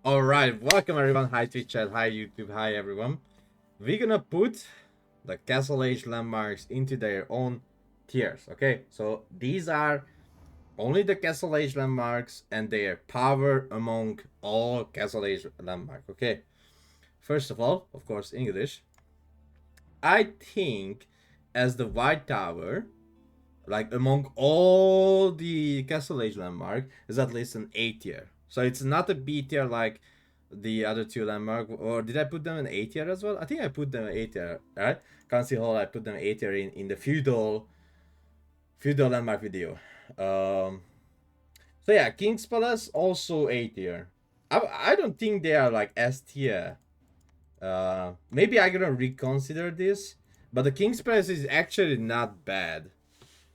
Alright, welcome everyone. Hi Twitch chat, hi YouTube, hi everyone. We're gonna put the Castle Age landmarks into their own tiers, okay? So these are only the Castle Age landmarks and their power among all Castle Age landmarks, okay? First of all, of course, English. I think as the White Tower, like among all the Castle Age landmark, is at least an A tier. So it's not a B tier like the other two landmark, or did I put them in A tier as well? I think I put them in A tier, right? Council Hall, I put them A tier in the feudal landmark video. So yeah, King's Palace also A tier. I don't think they are like S tier. Maybe I'm gonna reconsider this, but the King's Palace is actually not bad.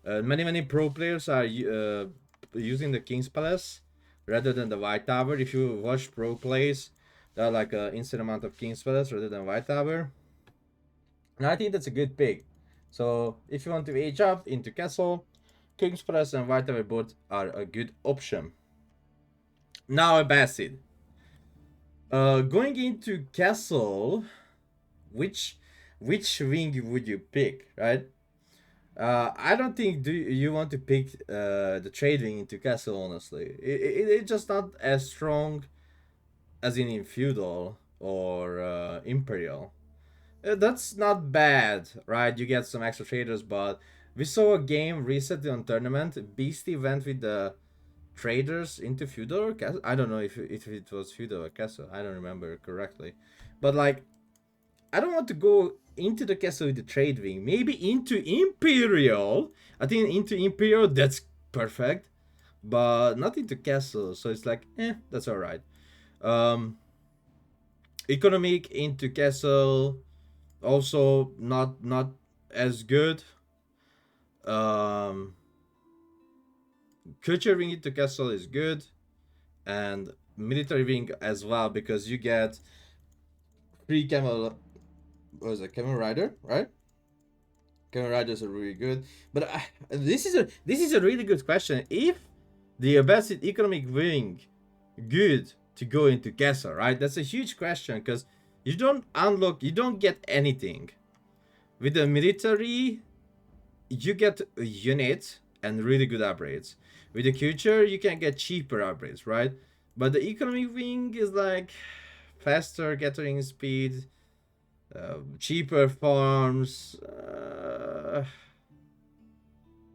Many pro players are using the King's Palace rather than the White Tower. If you watch pro plays, there are like an instant amount of King's Palace rather than White Tower. And I think that's a good pick. So if you want to age up into Castle, King's Palace and White Tower both are a good option. Now Abbasid. Going into Castle, which wing would you pick, right? I don't think you want to pick the trade wing into Castle, honestly. It's just not as strong as in feudal or imperial. That's not bad, right? You get some extra traders, but we saw a game recently on tournament. Beastie went with the traders into feudal or castle. I don't know if it was feudal or castle. I don't remember correctly, but like, I don't want to go into the castle with the trade wing. Maybe into imperial. I think into imperial that's perfect, but not into castle. So it's like, that's all right. Um, economic into castle, also not as good. Um, culture wing into castle is good, and military wing as well because you get free camel. What is it? Camel rider, right? Camel riders are really good, but this is a really good question. If the Abbasid economic wing good to go into castle, right? That's a huge question because you don't unlock, you don't get anything. With the military, you get units and really good upgrades. With the culture, you can get cheaper upgrades, right? But the economic wing is like faster gathering speed, cheaper farms.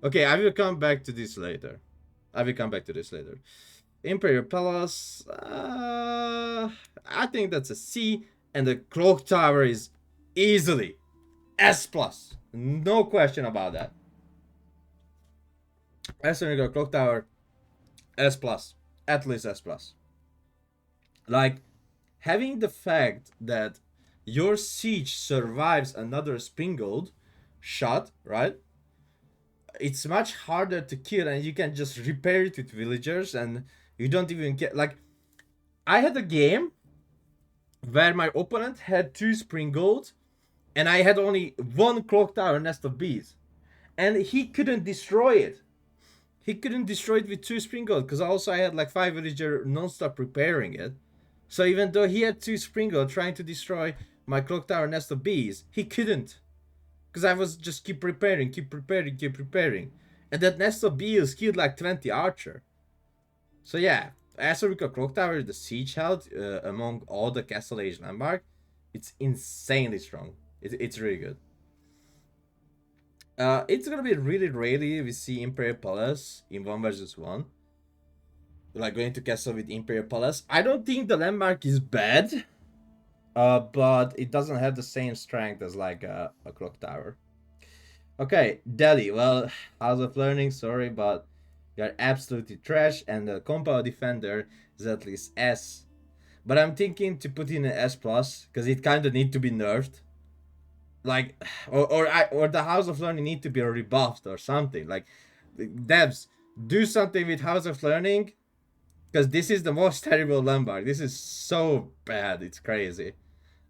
Okay, I will come back to this later. Imperial Palace. I think that's a C, and the Clock Tower is easily S plus. No question about that. Astronomical Clock Tower, S plus, at least S plus. Like, having the fact that your siege survives another Springald shot, right? It's much harder to kill, and you can just repair it with villagers, and you don't even get like. I had a game where my opponent had 2 Springald, and I had only 1 Clock Tower Nest of Bees, and he couldn't destroy it. He couldn't destroy it with 2 Springald because also I had like 5 villager non-stop repairing it. So even though he had 2 Springald trying to destroy my Clock Tower Nest of Bees, he couldn't. Because I was just keep repairing. And that Nest of Bees killed like 20 archer. So yeah, Astorica Clock Tower is the siege held among all the Castle Age landmark. It's insanely strong. It's really good. It's gonna be really rarely we see Imperial Palace in 1 versus 1. Like going to castle with Imperial Palace. I don't think the landmark is bad. But it doesn't have the same strength as like a clock tower. Okay, Delhi. Well, House of Learning, sorry, but you're absolutely trash, and the compound defender is at least S. But I'm thinking to put in an S plus because it kind of need to be nerfed. Like, or the House of Learning need to be rebuffed or something. Like, devs, do something with House of Learning because this is the most terrible landmark. This is so bad. It's crazy.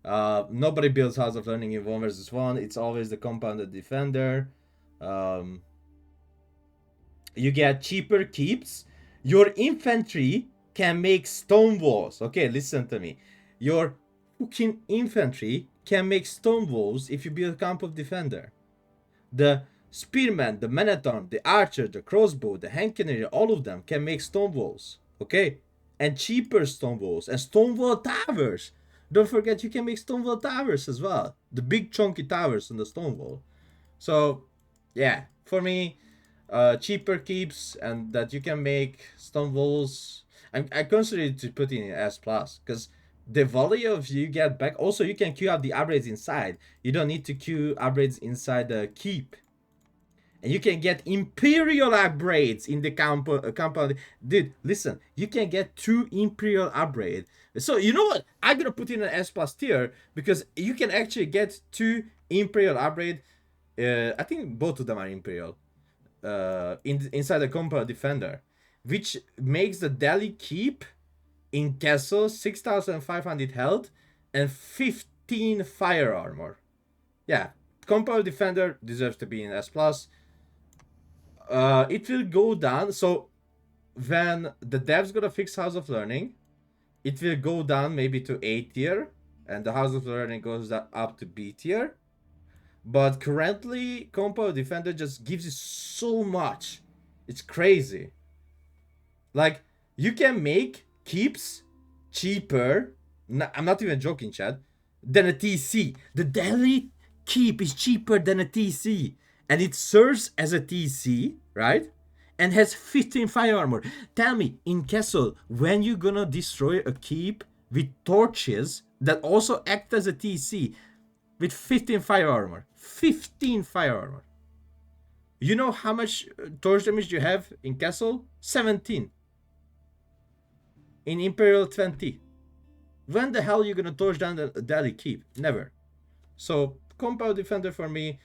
Nobody builds House of Learning in 1 versus 1. It's always the compounded defender. You get cheaper keeps. Your infantry can make stone walls. Okay, listen to me. Your fucking infantry can make stone walls if you build a camp of defender. The spearman, the man-at-arm, the archer, the crossbow, the hand cannoneer, all of them can make stone walls. Okay? And cheaper stone walls and stone wall towers. Don't forget you can make stone wall towers as well. The big chunky towers on the stone wall. So, yeah, for me, cheaper keeps and that you can make stone walls. I consider it to put in S plus because the value of you get back. Also, you can queue up the upgrades inside. You don't need to queue upgrades inside the keep. And you can get imperial upgrades in the compound. Dude, listen, you can get 2 imperial upgrades. So you know what? I'm gonna put in an S plus tier because you can actually get 2 imperial upgrade. I think both of them are imperial. Inside the compound defender, which makes the Delhi keep in castle 6,500 health and 15 fire armor. Yeah, compound defender deserves to be in S plus. It will go down. So when the dev's gonna fix House of Learning, it will go down maybe to A tier, and the House of Learning goes up to B tier. But currently, compound defender just gives you so much. It's crazy. Like, you can make keeps cheaper. I'm not even joking, Chad. Than a TC. The Delhi keep is cheaper than a TC. And it serves as a TC, right? And has 15 fire armor. Tell me, in Castle, when you gonna destroy a keep with torches that also act as a TC with 15 fire armor? 15 fire armor. You know how much torch damage you have in Castle? 17. In Imperial, 20. When the hell are you gonna torch down the Delhi keep? Never. So, compound defender for me,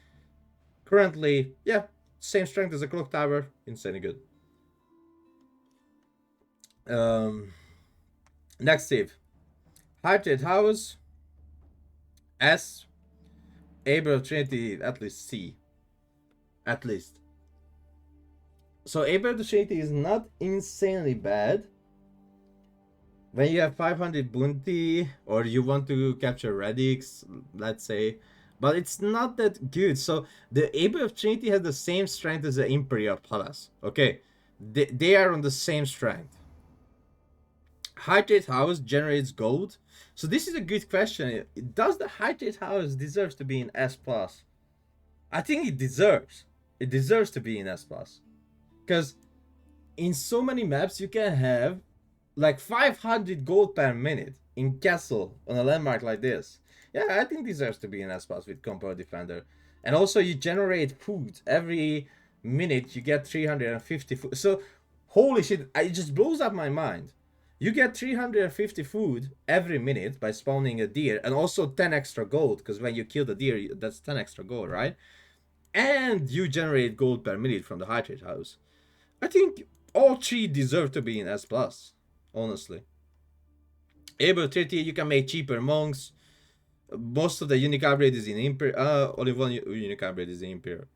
currently, yeah, same strength as a clock tower, insanely good. Next save. High-Trade House, S, Able of Trinity, at least C. At least. So Able of Trinity is not insanely bad. When you have 500 bounty, or you want to capture relics, let's say, but it's not that good. So the Able of Trinity has the same strength as the Imperial Palace. Okay, they are on the same strength. High-Trade House generates gold. So this is a good question. Does the High-Trade House deserves to be in S+? I think it deserves. It deserves to be in S+. Because in so many maps you can have like 500 gold per minute in Castle on a landmark like this. Yeah, I think deserves to be in S+ with Compound Defender. And also you generate food. Every minute you get 350 food. So holy shit, it just blows up my mind. You get 350 food every minute by spawning a deer, and also 10 extra gold, because when you kill the deer, that's 10 extra gold, right? And you generate gold per minute from the High-Trade House. I think all 3 deserve to be in S+, honestly. Able 30, you can make cheaper monks. Most of the unique upgrade is in Imperial. Only one unique upgrade is in Imperial.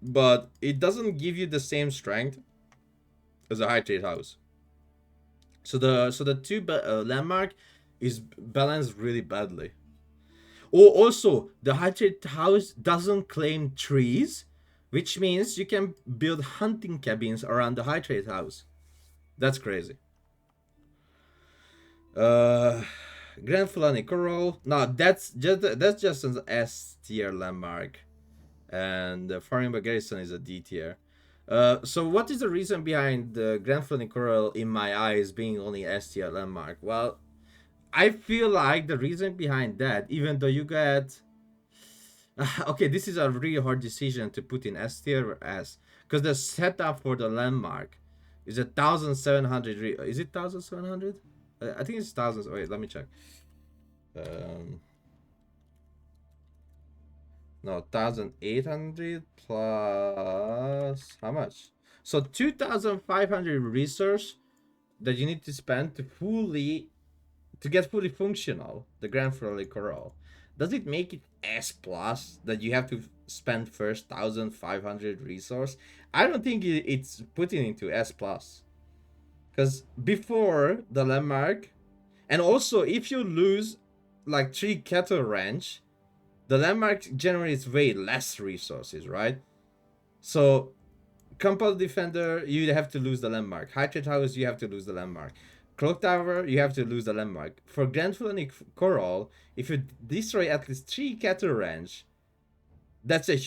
But it doesn't give you the same strength as a High-Trade House. So the 2 landmark is balanced really badly. Oh, also, the High-Trade House doesn't claim trees, which means you can build hunting cabins around the High-Trade House. That's crazy. Grand Fulani Coral. No, that's just an S tier landmark, and Farimba Garrison is a D tier. So what is the reason behind the Grand Fulani Coral in my eyes being only S tier landmark? Well, I feel like the reason behind that, even though you get okay, this is a really hard decision to put in S tier or S, because the setup for the landmark is 1,700. Is it 1,700? I think it's thousands. Wait, let me check. No, 1,800 plus how much? So 2,500 resource that you need to spend to get fully functional the Grand Frolic Corral. Does it make it S plus that you have to spend first 1,500 resource? I don't think it's putting into S plus. Because before the landmark, and also if you lose like 3 cattle ranch, the landmark generates way less resources, right? So Compound Defender, you have to lose the landmark. High Trade House, you have to lose the landmark. Clock Tower, you have to lose the landmark. For Grand Philonic Coral, if you destroy at least 3 cattle ranch, that's a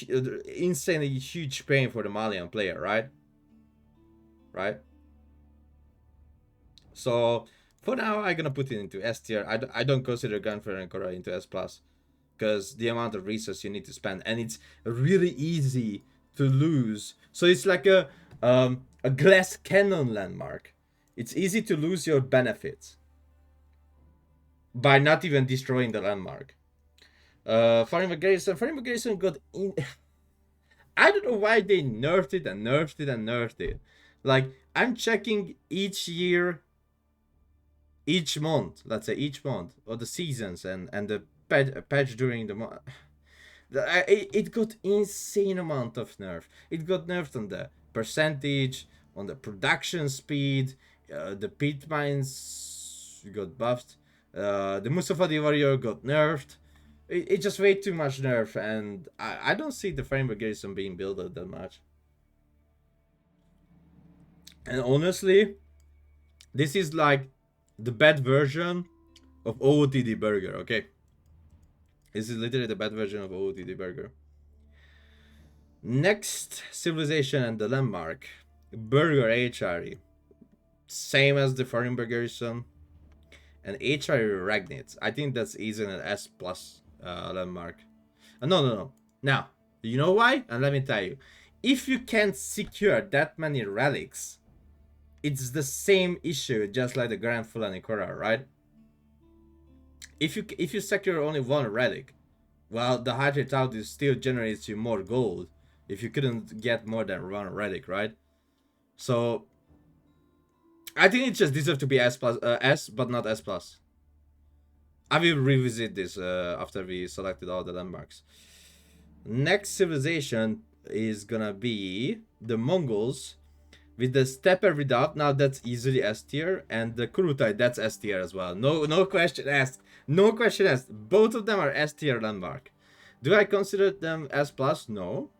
insanely huge pain for the Malian player, right? Right? So for now, I'm gonna put it into S tier. I don't consider Grand Philonic Coral into S plus because the amount of resources you need to spend, and it's really easy to lose. So it's like a glass cannon landmark. It's easy to lose your benefits by not even destroying the landmark. Foreign Garrison got in. I don't know why they nerfed it and nerfed it and nerfed it. Like, I'm checking each year, each month, let's say each month, or the seasons and the patch during the month. It got insane amount of nerf. It got nerfed on the percentage, on the production speed, the pit mines got buffed, the Mustafa the Warrior got nerfed. It just way too much nerf, and I don't see the framework garrison being built that much. And honestly, this is like the bad version of OOTD Burger, okay? This is literally the bad version of OOTD Burger. Next civilization and the landmark, Burger HRE. Same as the Foreign Garrison. And HRE Ragnit. I think that's easy an S plus landmark. No. Now, you know why? And let me tell you. If you can't secure that many relics, it's the same issue, just like the Grand Fulani Korra, right? If you secure only one relic, well, the Hydrate Out still generates you more gold if you couldn't get more than one relic, right? So I think it just deserves to be S plus, S, but not S plus. I will revisit this after we selected all the landmarks. Next civilization is gonna be the Mongols with the Stepper Redoubt. Now that's easily S tier, and the Kurutai, that's S tier as well. No question asked. No question asked. Both of them are S tier landmark. Do I consider them S plus? No,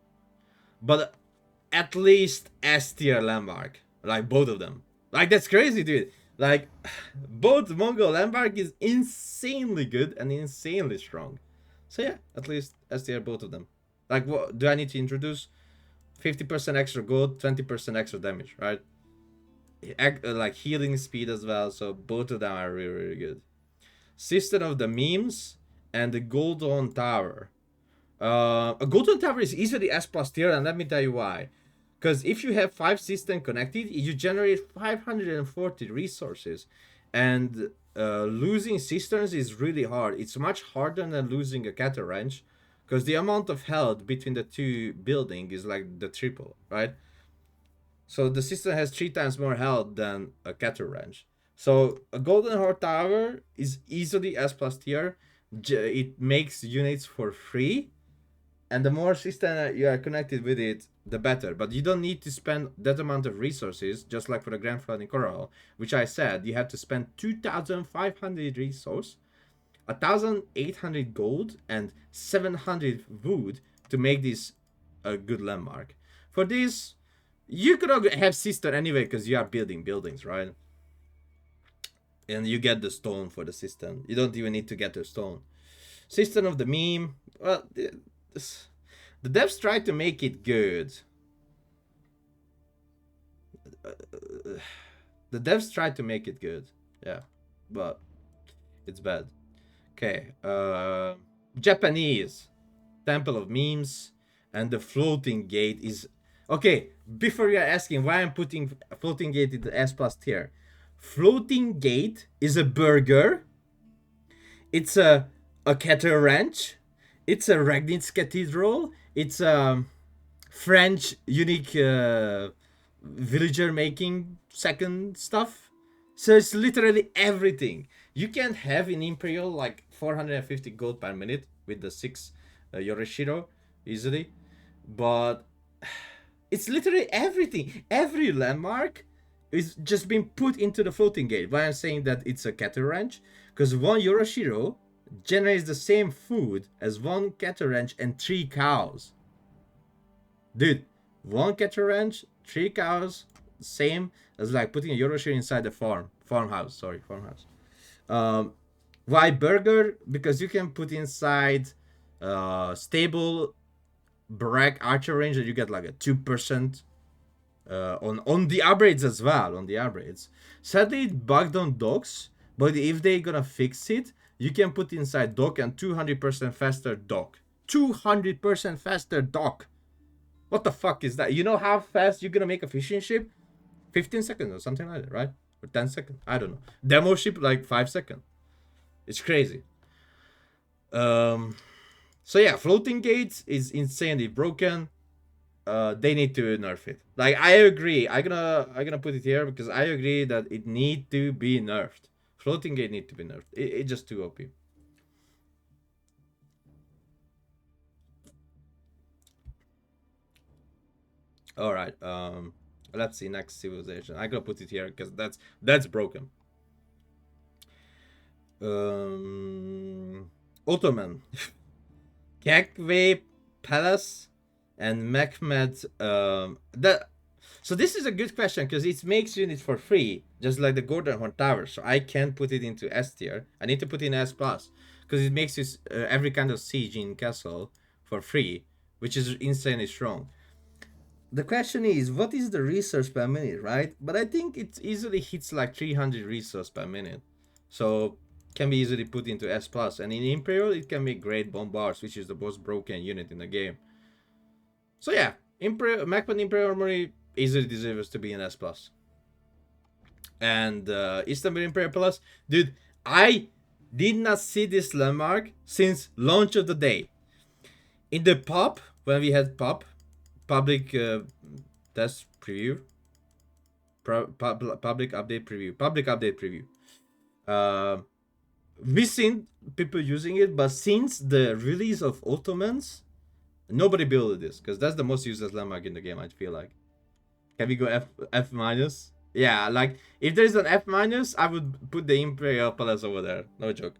but at least S tier landmark. Like both of them. Like that's crazy, dude. Like both Mongol landmark is insanely good and insanely strong. So yeah, at least S tier both of them. Like what do I need to introduce? 50% extra gold, 20% extra damage, right? Like healing speed as well, so both of them are really good. System of the memes and the Golden Tower. A Golden Tower is easily S plus tier, and let me tell you why. Because if you have 5 systems connected, you generate 540 resources, and losing cisterns is really hard. It's much harder than losing a cattle ranch, because the amount of health between the two buildings is like the triple, right? So the system has 3 times more health than a cattle ranch. So a Golden Heart Tower is easily S plus tier. It makes units for free, and the more system you are connected with it, the better. But you don't need to spend that amount of resources, just like for the Grand Flooding Coral, which I said you have to spend 2,500 resource, 1,800 gold, and 700 wood to make this a good landmark. For this, you could have sister anyway because you are building buildings, right? And you get the stone for the system. You don't even need to get the stone. System of the meme. Well, the devs tried to make it good. The devs tried to make it good. Yeah, but it's bad. Okay, Japanese Temple of Memes and the Floating Gate is okay. Before you're asking why I'm putting Floating Gate in the S plus tier, Floating Gate is a burger. It's a cattle ranch. It's a Ragnitz Cathedral. It's a French unique villager making second stuff. So it's literally everything. You can have in Imperial like 450 gold per minute with the 6 Yorishiro easily. But it's literally everything. Every landmark is just being put into the floating gate. Why I'm saying that it's a cattle ranch? Because one Yoroshiro generates the same food as one cattle ranch and 3 cows. Dude, one cattle ranch, 3 cows, same as like putting a Yoroshiro inside the farmhouse. Why burger? Because you can put inside stable barrack archer range that you get like a 2% on the upgrades as well. On the upgrades, sadly it bugged on docks, but if they gonna fix it, you can put inside dock and 200% faster dock. 200% faster dock. What the fuck is that? You know how fast you're gonna make a fishing ship? 15 seconds or something like that, right? Or 10 seconds? I don't know. Demo ship like 5 seconds. It's crazy. So yeah, floating gates is insanely broken. They need to nerf it. Like I agree. I'm gonna put it here because I agree that it need to be nerfed. Floating gate need to be nerfed. It's just too OP. All right. Let's see next civilization. I'm gonna put it here because that's broken. Ottoman, Kakve Palace, and Mehmed. So this is a good question because it makes units for free, just like the Gordon Horn Tower. So I can't put it into S tier. I need to put it in S plus because it makes this every kind of siege in castle for free, which is insanely strong. The question is, what is the resource per minute, right? But I think it easily hits like 300 resource per minute, so can be easily put into S plus. And in Imperial, it can make great bombards, which is the most broken unit in the game. So yeah, Macpan Imperial Armory easily deserves to be an S plus. And Istanbul Imperial Palace, dude, I did not see this landmark since launch of the day. In the pub, when we had public test preview, public update preview. We seen people using it, but since the release of Ottomans, nobody built this because that's the most useless landmark in the game. I feel like. Can we go F minus? Yeah, like if there's an F minus, I would put the Imperial Palace over there. No joke.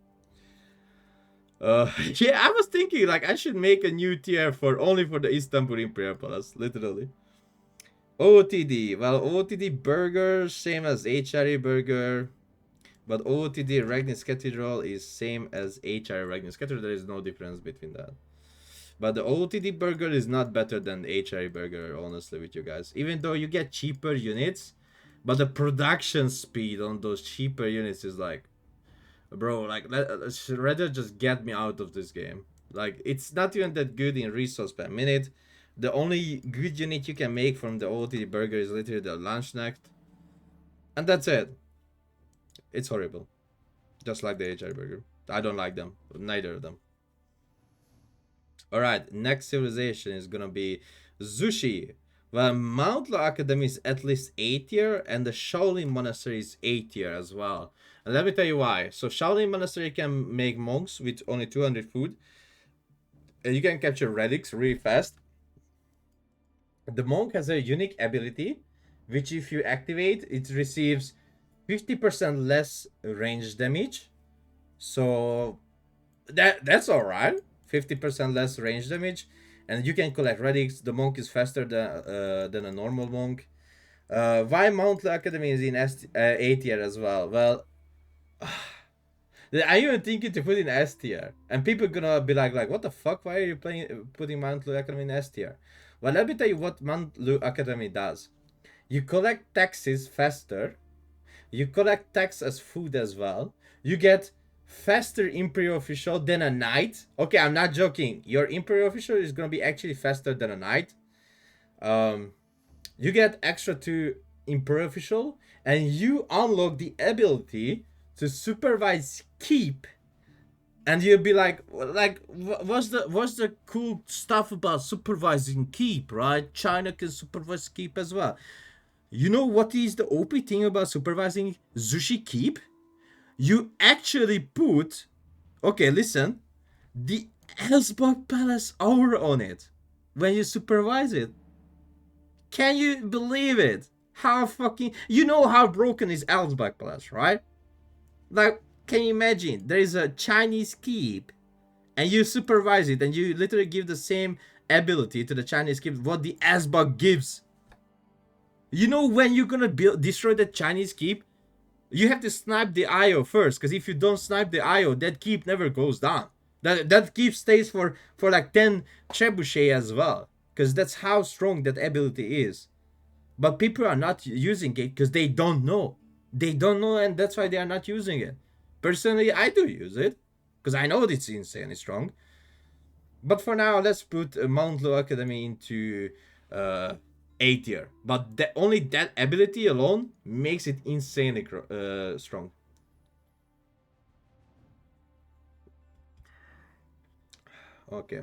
Yeah, I was thinking like I should make a new tier only for the Istanbul Imperial Palace, literally. OTD, well, OTD burger same as HRE burger, but OTD Ragnis Cathedral is same as HRE Ragnis Cathedral. There is no difference between that. But the OTD burger is not better than the HRE burger, honestly, with you guys. Even though you get cheaper units, but the production speed on those cheaper units is like, bro, like, rather just get me out of this game. Like, it's not even that good in resource per minute. The only good unit you can make from the OTD burger is literally the Landsknecht. And that's it. It's horrible. Just like the HRE burger. I don't like them. Neither of them. Alright, next civilization is gonna be Zhu Xi. Well, Mount Law Academy is at least A tier, and the Shaolin Monastery is A tier as well. And let me tell you why. So Shaolin Monastery can make monks with only 200 food, and you can capture relics really fast. The monk has a unique ability, which if you activate, it receives 50% less range damage. So that's alright. 50% less range damage, and you can collect relics. The monk is faster than a normal monk. Why Mount Academy is in A tier as well? Well, I even thinking to put in S tier, and people gonna be like, what the fuck? Why are you putting Mount Academy in S tier? Well, let me tell you what Mount Academy does. You collect taxes faster. You collect tax as food as well. You get faster Imperial official than a knight. Okay, I'm not joking. Your Imperial official is gonna be actually faster than a knight. You get extra 2 Imperial official, and you unlock the ability to supervise keep. And you'll be like, what's the cool stuff about supervising keep, right? China can supervise keep as well. You know what is the OP thing about supervising Zhu Xi keep? You actually put, okay, listen, the Elsborg Palace aura on it when you supervise it. Can you believe it? how fucking, you know how broken is Elsbach Plus, right? Like, can you imagine? There is a Chinese keep, and you supervise it, and you literally give the same ability to the Chinese keep what the Elsbach gives. You know when you're gonna destroy the Chinese keep? You have to snipe the IO first, because if you don't snipe the IO, that keep never goes down. That keep stays for like 10 trebuchet as well, because that's how strong that ability is. But people are not using it because they don't know. They don't know, and that's why they are not using it. Personally, I do use it because I know it's insanely strong. But for now, let's put Mount Low Academy into A tier. But only that ability alone makes it insanely strong. Okay.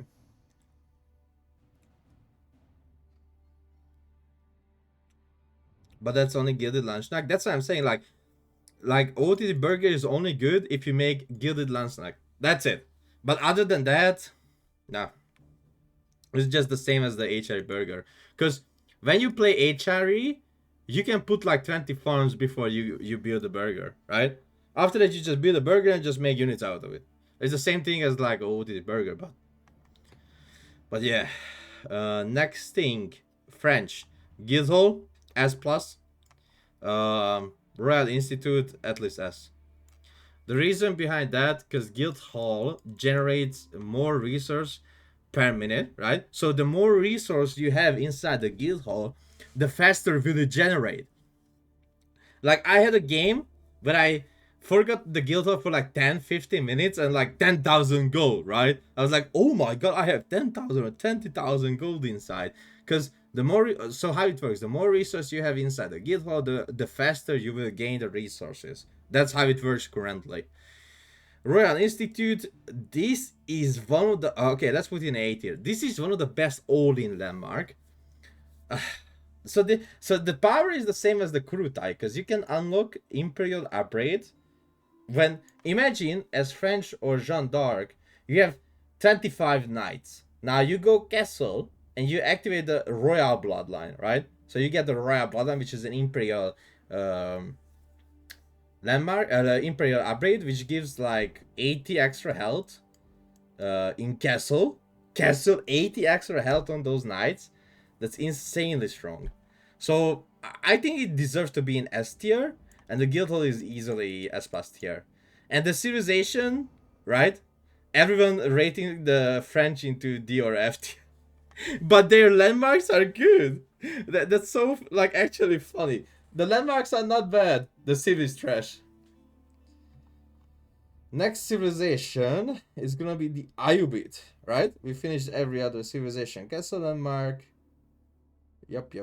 But that's only Gilded Lunchnack. That's what I'm saying. Like OTD Burger is only good if you make Gilded Lunchnack. That's it. But other than that, nah. It's just the same as the HRE Burger. Because when you play HRE, you can put like 20 farms before you build a burger, right? After that, you just build a burger and just make units out of it. It's the same thing as like OTD Burger, but yeah. Next thing, French Guildhall S plus. Royal Institute at least S. The reason behind that, because Guildhall generates more resource per minute, right? So the more resource you have inside the Guildhall, the faster will it generate. Like I had a game where I forgot the Guildhall for like 10-15 minutes and like 10,000 gold, right? I was like, oh my god, I have 10,000 or 20,000 gold inside. Because the more, so how it works, the more resources you have inside the Guildhall, the faster you will gain the resources. That's how it works currently. Royal Institute, this is one of the, okay, let's put in A tier. This is one of the best all-in landmark. So the power is the same as the Kurutai, because you can unlock Imperial Upgrade. When, imagine, as French or Jeanne d'Arc, you have 25 knights. Now you go castle, and you activate the Royal Bloodline, right? So you get the Royal Bloodline, which is an Imperial landmark, Imperial Upgrade, which gives like 80 extra health in castle. Castle, 80 extra health on those knights. That's insanely strong. So I think it deserves to be in S tier, and the Guildhall is easily S plus tier. And the civilization, right? Everyone rating the French into D or F tier. But their landmarks are good. That's so like actually funny. The landmarks are not bad. The civ is trash. Next civilization is gonna be the Ayyubid, right? We finished every other civilization. Castle landmark. Yup.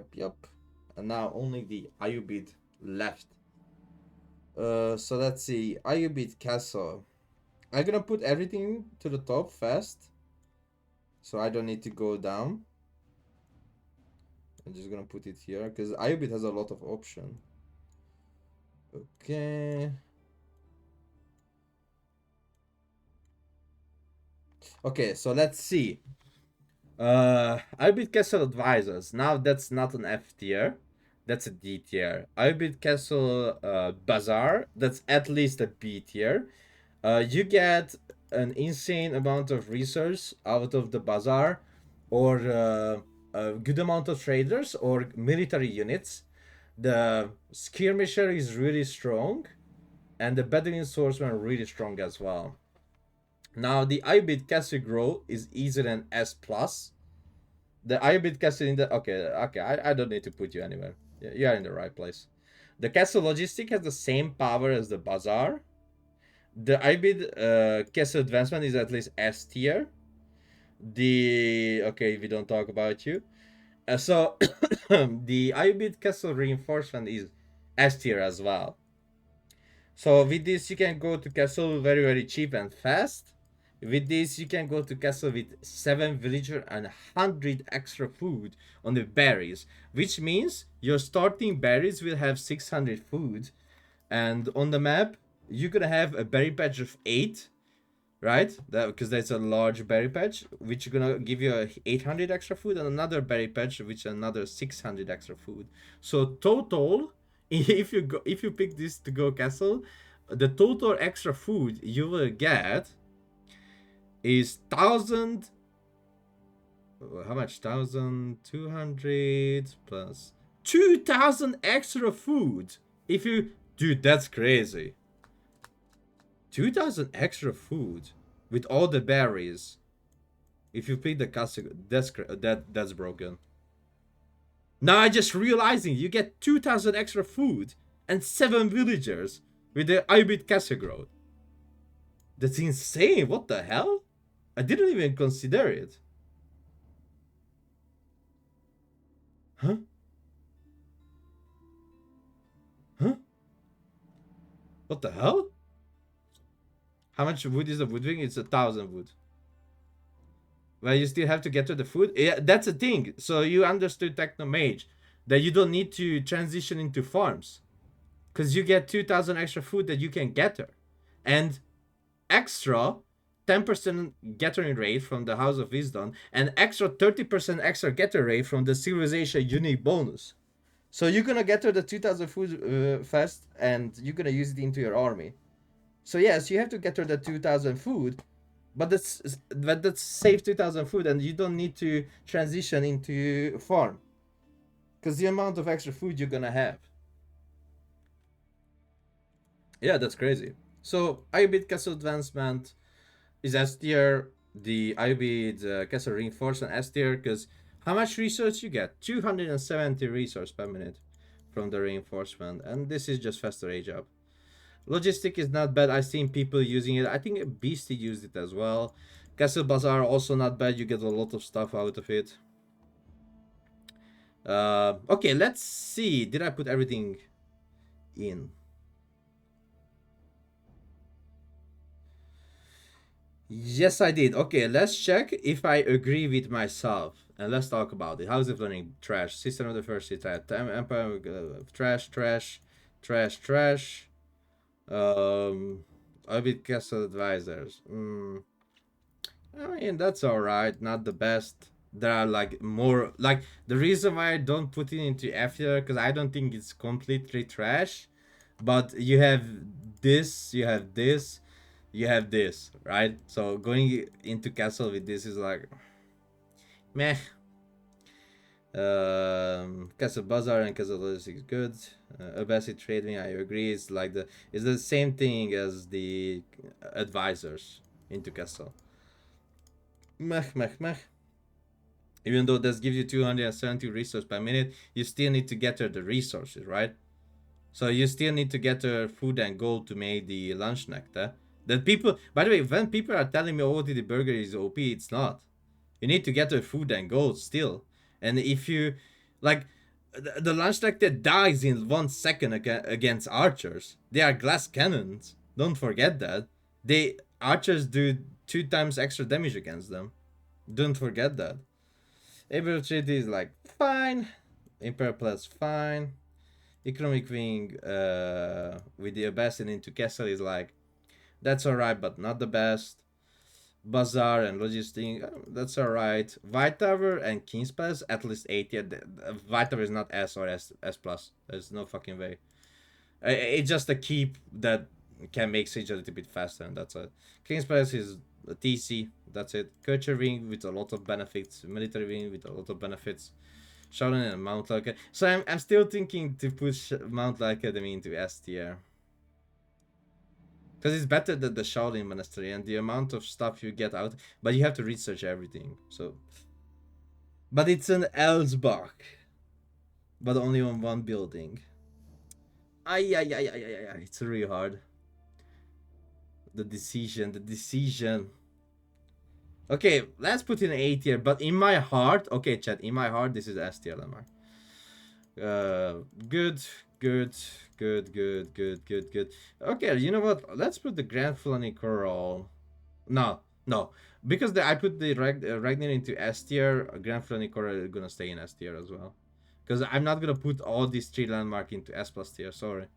And now only the Ayyubid left. So let's see. Ayyubid Castle. I'm gonna put everything to the top fast. So I don't need to go down. I'm just gonna put it here because Ayyubid has a lot of option. Okay. Okay, so let's see. Ayyubid Castle Advisors. Now that's not an F tier. That's a D tier. Ayyubid Castle Bazaar. That's at least a B tier. You get an insane amount of resource out of the bazaar, or a good amount of traders or military units. The skirmisher is really strong, and the Bedouin swordsman are really strong as well. Now the Ayyubid Castle Grow is easier than S plus. The Ayyubid Castle in the okay, I don't need to put you anywhere. You are in the right place. The Castle Logistic has the same power as the Bazaar. The Ayyubid Castle Advancement is at least S tier. Okay, we don't talk about you. So the Ayyubid Castle Reinforcement is S tier as well. So with this you can go to castle very cheap and fast. With this you can go to castle with 7 villager and 100 extra food on the berries, which means your starting berries will have 600 food, and on the map you're gonna have a berry patch of 8, right? That because that's a large berry patch, which is gonna give you a 800 extra food, and another berry patch, which is another 600 extra food. So total, if you pick this to go castle, the total extra food you will get is 1,000. How much? 1,200 plus 2,000 extra food. If you, dude, that's crazy. 2,000 extra food with all the berries. If you pick the castle, that's broken. Now I just realizing you get 2,000 extra food and 7 villagers with the Ayyubid castle growth. That's insane. What the hell? I didn't even consider it. Huh? Huh? What the hell? How much wood is the woodwing? It's 1,000 wood. Well, you still have to get to the food. Yeah, that's the thing. So you understood Techno Mage that you don't need to transition into farms, because you get 2,000 extra food that you can getter, and extra 10% gathering rate from the House of Wisdom, and extra 30% extra getter rate from the Civilization unique bonus. So you're gonna gather the 2,000 food fast, and you're gonna use it into your army. So yes, you have to gather the 2,000 food, but that's save 2,000 food, and you don't need to transition into farm, because the amount of extra food you're gonna have. Yeah, that's crazy. So Ayyubid Castle Advancement is S tier. The Ayyubid Castle Reinforcement S tier, because how much resource you get? 270 resource per minute from the reinforcement, and this is just faster age up. Logistic is not bad. I've seen people using it. I think Beastie used it as well. Castle Bazaar also not bad. You get a lot of stuff out of it. Okay, let's see. Did I put everything in? Yes, I did. Okay, let's check if I agree with myself. And let's talk about it. House of Learning, trash. System of the First City, Empire, trash, trash, trash, trash. Ayyubid Castle Advisors. I mean, that's alright. Not the best. There are like more, like the reason why I don't put it into F tier, because I don't think it's completely trash. But you have this, you have this, you have this, right? So going into castle with this is like meh. Castle Bazaar and Castle Logistics is good. Abbasid Trading, I agree, is like it's the same thing as the advisors into castle. Meh, meh, meh. Even though this gives you 270 resources per minute, you still need to gather the resources, right? So you still need to gather food and gold to make the lunch nectar. That people, by the way, when people are telling me, oh, the burger is OP, it's not. You need to gather food and gold still. And if you, like, the lunch nectar dies in 1 second against archers. They are glass cannons. Don't forget that. Archers do 2 times extra damage against them. Don't forget that. Ability is like fine. Imperial Plus fine. Economic wing with the Abbasid into castle is like that's alright, but not the best. Bazaar and logistic, that's alright. White Tower and King's Palace at least 80. White Tower is not S or S plus. There's no fucking way. It's just a keep that can make siege a little bit faster, and that's it. King's Palace is a TC. That's it. Culture wing with a lot of benefits. Military wing with a lot of benefits. Shaolin and Mount Academy. So I'm still thinking to push Mount Academy into S tier. Because it's better than the Shaolin Monastery and the amount of stuff you get out. But you have to research everything. So, but it's an Elsbach. But only on 1 building. Ay. It's really hard. The decision. Okay, let's put in A tier. But in my heart, okay, chat. In my heart, this is S tier landmark. Good. Okay, you know what? Let's put the Grand Flanic Coral. No. Because I put the Ragnar into S tier, Grand Flanic Coral is gonna stay in S tier as well. Because I'm not gonna put all these 3 landmark into S plus tier, sorry.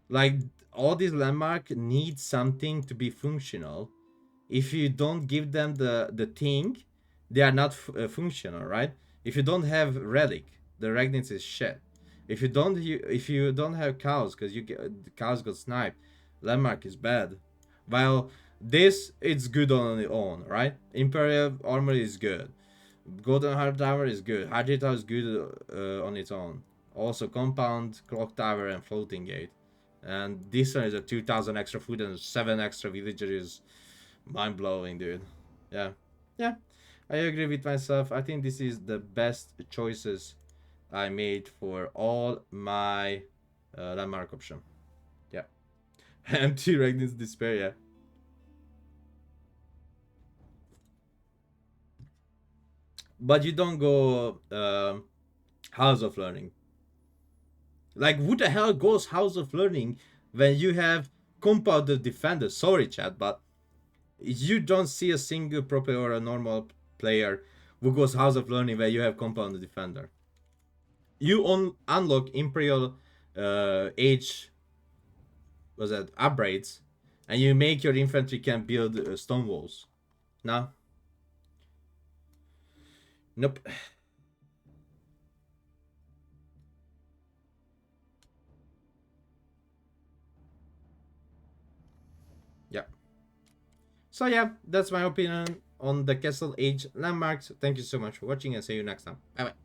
Like, all these landmark need something to be functional if you don't give them the thing, they are not functional, right? If you don't have relic, the regnance is shit. If you don't have cows, because you get the cows got sniped, landmark is bad. While this, it's good on its own, right? Imperial armor is good. Golden Heart Tower is good. Hydrate Tower is good on its own. Also compound, clock tower, and floating gate. And this one is a 2000 extra food and 7 extra villagers. Mind blowing, dude. Yeah. Yeah. I agree with myself. I think this is the best choices I made for all my landmark option. Yeah. Empty Regnant's Despair, yeah. But you don't go House of Learning. Like, who the hell goes House of Learning when you have Compounded Defender? Sorry, chat, but you don't see a single pro player or a normal player who goes House of Learning where you have Compounded Defender. You unlock Imperial Age, was that upgrades, and you make your infantry can build stone walls. No. Nope. Yeah. So yeah, that's my opinion on the Castle Age landmarks. Thank you so much for watching and see you next time. Bye bye.